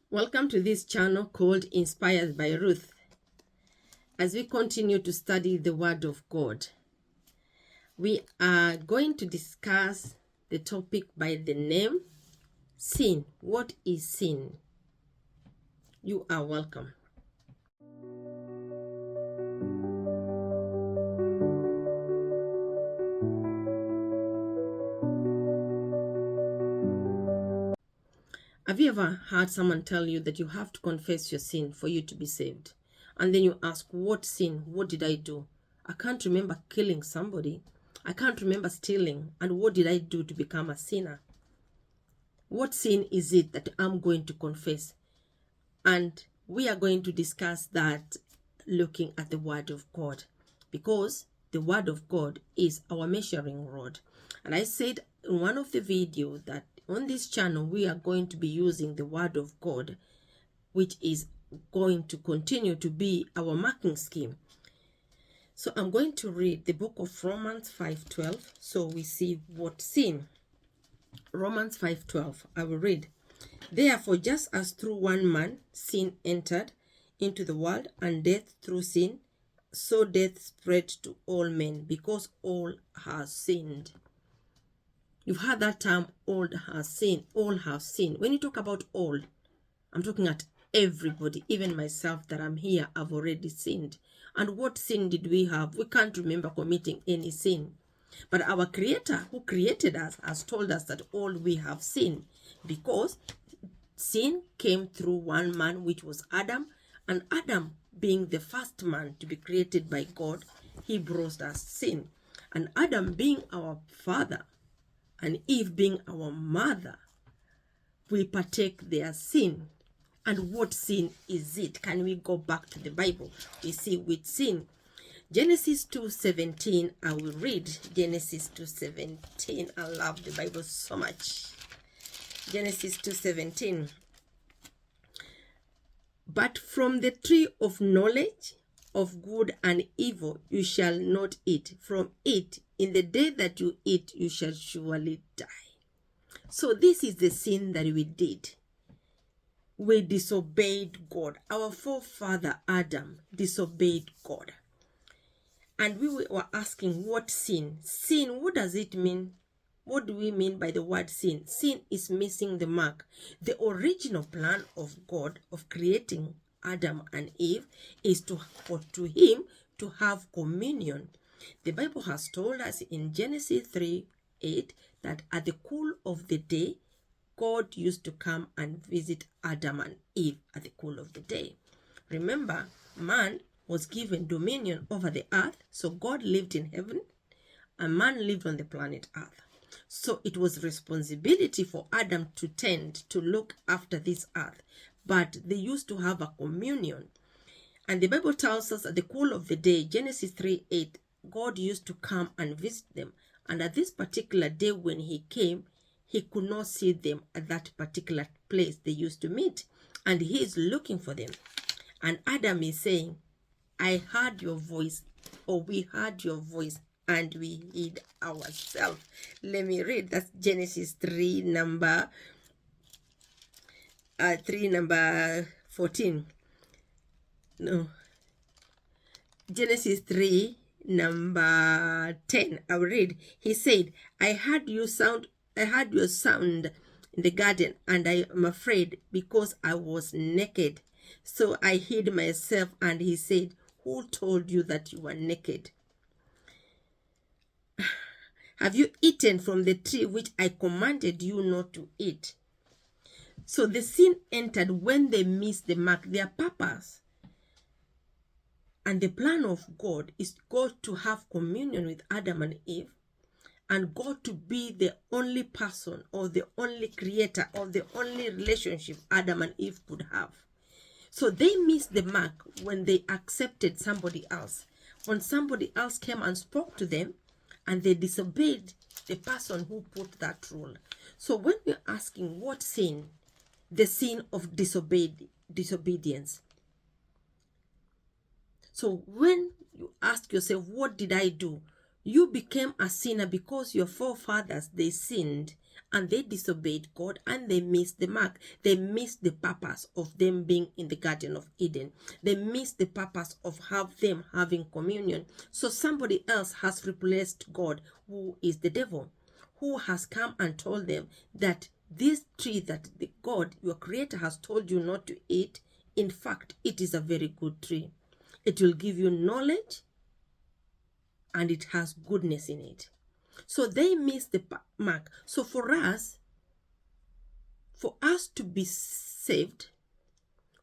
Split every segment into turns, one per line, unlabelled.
Welcome to this channel called Inspired by Ruth. As we continue to study the Word of God, we are going to discuss the topic by the name Sin. What is sin? You are welcome. Have you ever heard someone tell you that you have to confess your sin for you to be saved? And then you ask, what sin? What did I do? I can't remember killing somebody. I can't remember stealing. And what did I do to become a sinner? What sin is it that I'm going to confess? And we are going to discuss that looking at the Word of God, because the Word of God is our measuring rod. And I said in one of the videos that on this channel we are going to be using the Word of God, which is going to continue to be our marking scheme. So I'm going to read the book of Romans 5:12 so we see what sin. Romans 5:12, I will read. Therefore, just as through one man sin entered into the world, and death through sin, so death spread to all men, because all have sinned. You've heard that term, all has sinned. All have sinned. When you talk about all, I'm talking at everybody, even myself that I'm here, I've already sinned. And what sin did we have? We can't remember committing any sin. But our Creator, who created us, has told us that all we have sinned, because sin came through one man, which was Adam, and Adam, being the first man to be created by God, he brought us sin. And Adam being our father, and Eve being our mother, we partake their sin. And what sin is it? Can we go back to the Bible? We see with sin. Genesis 2:17, I will read Genesis 2:17. I love the Bible so much. Genesis 2:17. But from the tree of knowledge of good and evil you shall not eat. From it, in the day that you eat, you shall surely die. So this is the sin that we did. We disobeyed God. Our forefather Adam disobeyed God. And we were asking, what sin? Sin, what does it mean? What do we mean by the word sin? Sin is missing the mark. The original plan of God of creating Adam and Eve is for him to have communion. The Bible has told us in Genesis 3:8 that at the cool of the day, God used to come and visit Adam and Eve at the cool of the day. Remember, man was given dominion over the earth, so God lived in heaven and man lived on the planet earth. So it was responsibility for Adam to tend to look after this earth, but they used to have a communion. And the Bible tells us at the cool of the day, Genesis 3:8, God used to come and visit them. And at this particular day when he came, he could not see them at that particular place they used to meet. And he is looking for them. And Adam is saying, I heard your voice, or we heard your voice, and we hid ourselves. Let me read. That's Genesis 3 number 14. No. Genesis 3 number 10. I'll read. He said, I heard your sound in the garden, and I am afraid because I was naked. So I hid myself. And he said, who told you that you were naked? Have you eaten from the tree which I commanded you not to eat? So the sin entered when they missed the mark. Their purpose and the plan of God is God to have communion with Adam and Eve, and God to be the only person or the only creator or the only relationship Adam and Eve could have. So they missed the mark when they accepted somebody else. When somebody else came and spoke to them, and they disobeyed the person who put that rule. So when we're asking what sin, the sin of disobedience. So when you ask yourself, what did I do? You became a sinner because your forefathers, they sinned, and they disobeyed God, and they missed the mark. They missed the purpose of them being in the Garden of Eden. They missed the purpose of them having communion. So somebody else has replaced God, who is the devil, who has come and told them that this tree that the God, your creator, has told you not to eat, in fact, it is a very good tree. It will give you knowledge, and it has goodness in it. So they missed the mark. So for us to be saved,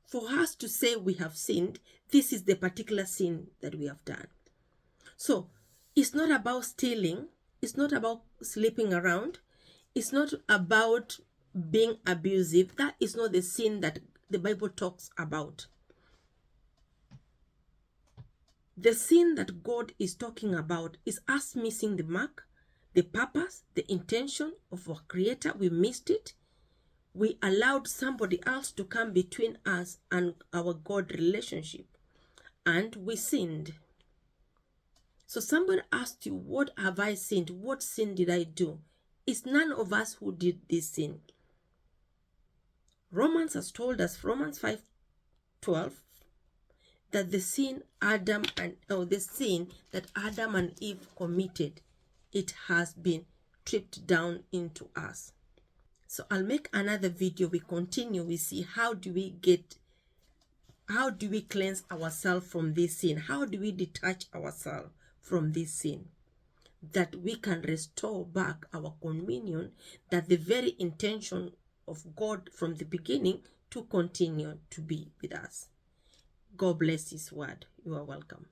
for us to say we have sinned, this is the particular sin that we have done. So it's not about stealing. It's not about sleeping around. It's not about being abusive. That is not the sin that the Bible talks about. The sin that God is talking about is us missing the mark, the purpose, the intention of our Creator. We missed it. We allowed somebody else to come between us and our God relationship, and we sinned. So somebody asked you, what have I sinned? What sin did I do? It's none of us who did this sin. Romans has told us, Romans 5:12, that the sin that Adam and Eve committed, it has been tripped down into us. So I'll make another video. We continue. We see how do we cleanse ourselves from this sin? How do we detach ourselves from this sin? That we can restore back our communion, that the very intention of God from the beginning to continue to be with us. God bless His word. You are welcome.